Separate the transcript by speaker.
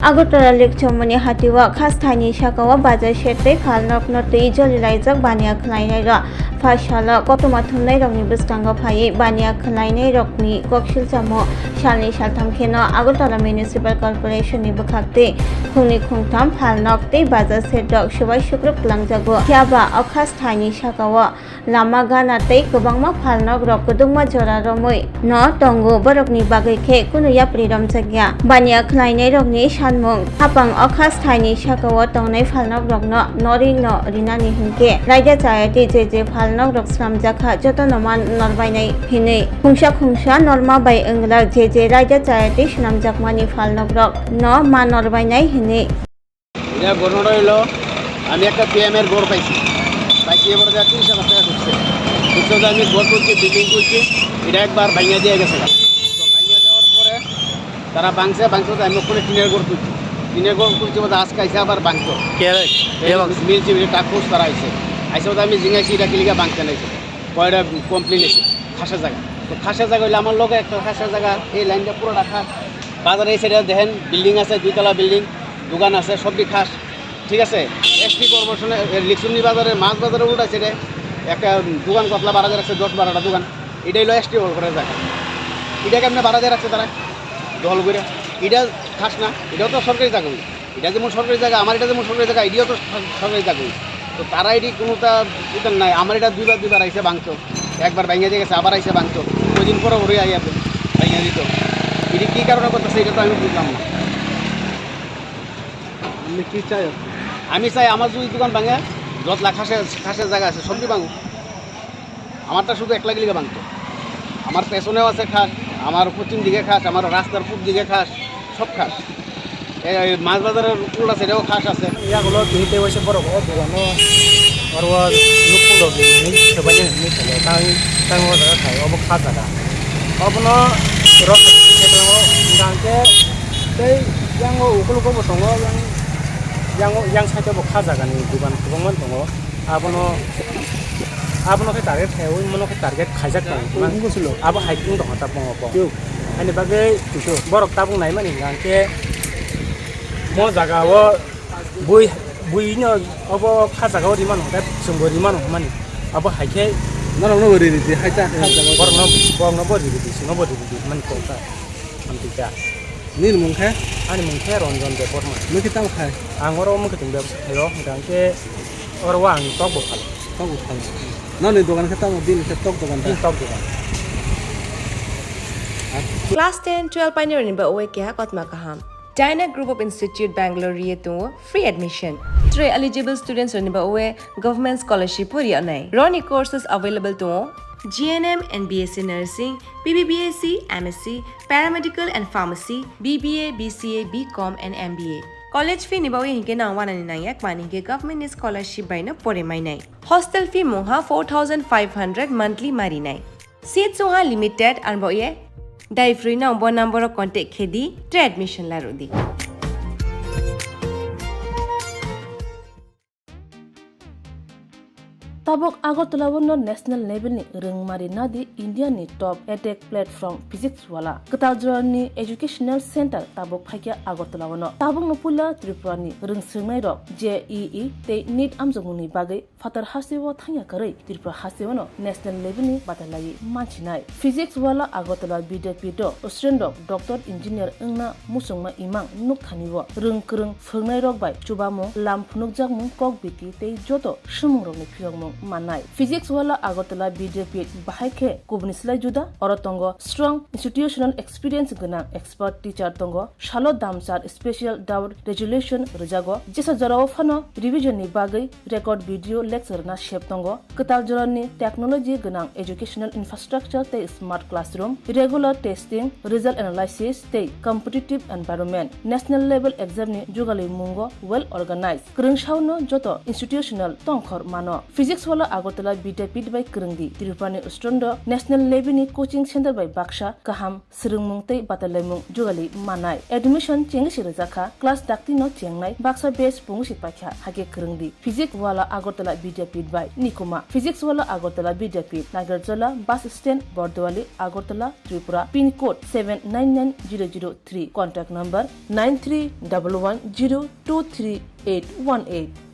Speaker 1: Agotara Lake Chaumuhani Hatio Khas Thani Shakawa Bazar Shetei Phalnok no Tei Jolilaisak Bania Khlainaira Fashala Kotoma Tangnairokni Bustanga Phai Bania Tangnairokni Kokshil Chamo Shalni Shaltham Kheno Agotara Municipal Corporation ni Bukhakte Khungni Khungtham Phalnok Tei Bazar Setok Swbaikha Klangjago Kyaba Khas Thani Shakawa Lama Gana Tei Kobangma Phalnok Rok Kudungma Jora Romoi No Tongo Borokni Bagai Khe Kuno Yapri Ramjagya Bania Tangnairokni Mung Hapang Khas Thani Shakawa Tongnai Phalnok Rokno Nori no Rinani Hinke Raida Chayatwi JJ Phalnok Rok Swrangchati Joto Noman Norbainai Hine Khungsha Norma Bai Englak JJ Raida Chayatwi Shnamjakmani Phalnok Rok No Ma Norbainai Hine
Speaker 2: এটা ঘটনাটা হলো আমি একটা পিএমের board পাইছি এবার 30 টাকা ঢুকছে আমি বোর্ড করছি বিল্ডিং করছি এটা একবার ভাঙিয়ে দিয়ে গেছে তো ভাঙিয়ে দেওয়ার পরে তারা ভাঙছে তো আমি ওখানে টিনের ঘর তুলছি বোধ আজকে আইসে আবার ভাঙতো মিলছি টাকুস তারা আইসে বোধ আমি জিঙাইছি এটা কিলিকা ভাঙতে নাইছে কয়টা কমপ্লেন এসে খাসের জায়গা তো খাসের জায়গা হইলে আমার লোক একটা খাসের জায়গা এই লাইনটা পুরো রাখা বাজারে এই সাইডে দেখেন বিল্ডিং আছে 2 তলা বিল্ডিং দোকান আছে সবই খাস ঠিক আছে এসটি কর্পোরেশনে লিকসুমনি বাজারে মাছ বাজারে উঠাইছে রে একটা দোকান কতলা 12,000 আছে 10-12টা দোকান এটাই হলো এসটি কর্পোরেশনের জায়গা এটা কেমনে 12,000 রাখছে তারা দল করে এটা খাস না এটাও তো সরকারি জায়গা এটা যেমন সরকারি জায়গা আমার এটা যেমন সরকারি জায়গা এটিও তো সরকারি জায়গা তো তারা এটি কোনোটা উদার নাই আমার এটা দুইবার আইসে ভাঙতো একবার ভাঙিয়ে দিয়ে গেছে আবার আইসে ভাঙতো ওই দিন পরে ঘুরে আই আপনি ভাঙিয়ে দিত এটি কী কারণে করতেছে এটা তো আমি বুঝলাম না আমি কী চাই আমি চাই আমার যদি দোকান ভাঙে যত লাখ খাসের জায়গা আছে সবজি ভাঙুক আমারটা শুধু একলা গিলিকে ভাঙতো আমার পেছনেও আছে খাস আমার পশ্চিম দিকে খাস আমার রাস্তার পূর্ব দিকে খাস সব খাস এই মাছ বাজারের উল্টা সেটাও খাস আছে ইয়াগুলো কিনতে বসে বড় বড় দোকানও আর লোক সবাই তাং জায়গা খাই অব খা জায়গা অবনো গানকে সেই yang ukul ko bosongo yang saite bo kha jaga ni dukan kubangman tongo abono ke target Thaio mono ke target khaijak tang ko silo abo hiking dong ta pongo po ani bagai tuso borok tabung nai mani ganke mo jaga wo bui nyo abo kha jaga ori man hoda sunggori man mani abo haike nano no ori ri haita borno bori ri sino bori ri man ko ta antika নীল মুখে আনি মুখে রঞ্জন বেপর মা মুখে তাও খায় আঙরও মুখে তুমি ব্যবসা খাইও গাংকে অরওয়া আং টক বখাল ননি দোকান খেতাম দিন টক দোকান
Speaker 3: Class 10 12 pioneer ni ba oe kya kotma kaham China Group of Institute Bangalore riye to free admission 3 eligible students ni ba oe government scholarship puri anai Roni courses available to GNM and BSc Nursing, BBBSc, MSc, Paramedical and Pharmacy, BBA, BCA, BCom and MBA. College fee ni bawi hinke na 199 yak mani ke government scholarship by no pore mai nai. Hostel fee moha 4,500 monthly mari nai. Seats oha limited and boye dai free na bo number of contact khedi tre admission la rodi.
Speaker 4: Tabok Agotala no national level ni rengmari nadi India ni top edtech platform physics wala Katajra ni educational center tabok phakya Agotala no tabok no pula Tripura ni rengsngai ro JEE te NEET amjongni bagai fatar hasiwo thangya karai Tripura hasiwo no national level ni batalagi manchinai physics wala Agotala BDP do Australian doctor engineer engna musungma imang nukhaniwo rengkreng phungnai rok bai chubamo lam phunukjak mung kok biti te joto shimung rok ni phiyong manai physics wala Agotala BDP bahaike kubnislai juda orotongo strong institutional experience gana expert teacher tongo shalo damsar special doubt resolution rejago jesa jarawo phano revision ni bagai record video lecture na shep tongo katal jorani technology gana educational infrastructure te smart classroom regular testing result analysis te competitive environment national level exam ni jugali mungo well organized krungshauno joto institutional tongkhor mano physics wala Agartala Bidapid by Kurungi, Tirupani Ustrondo, National Lebini Coaching Center by Baksha, Kaham, Sirungmungte, Batalemung, Jugali, Manai. Admission Chengshirezaka, Class Daktino Chengnai, Baksa Base Pungshipakha, Hage Kurungi. Physics wala Agartala Bidapid by Nikuma. Physics wala Agartala Bidapid, Nagarjola, Bus Stand, Bordwali, Agartala, Tripura, Pin code 799003. Contact number 9311023818.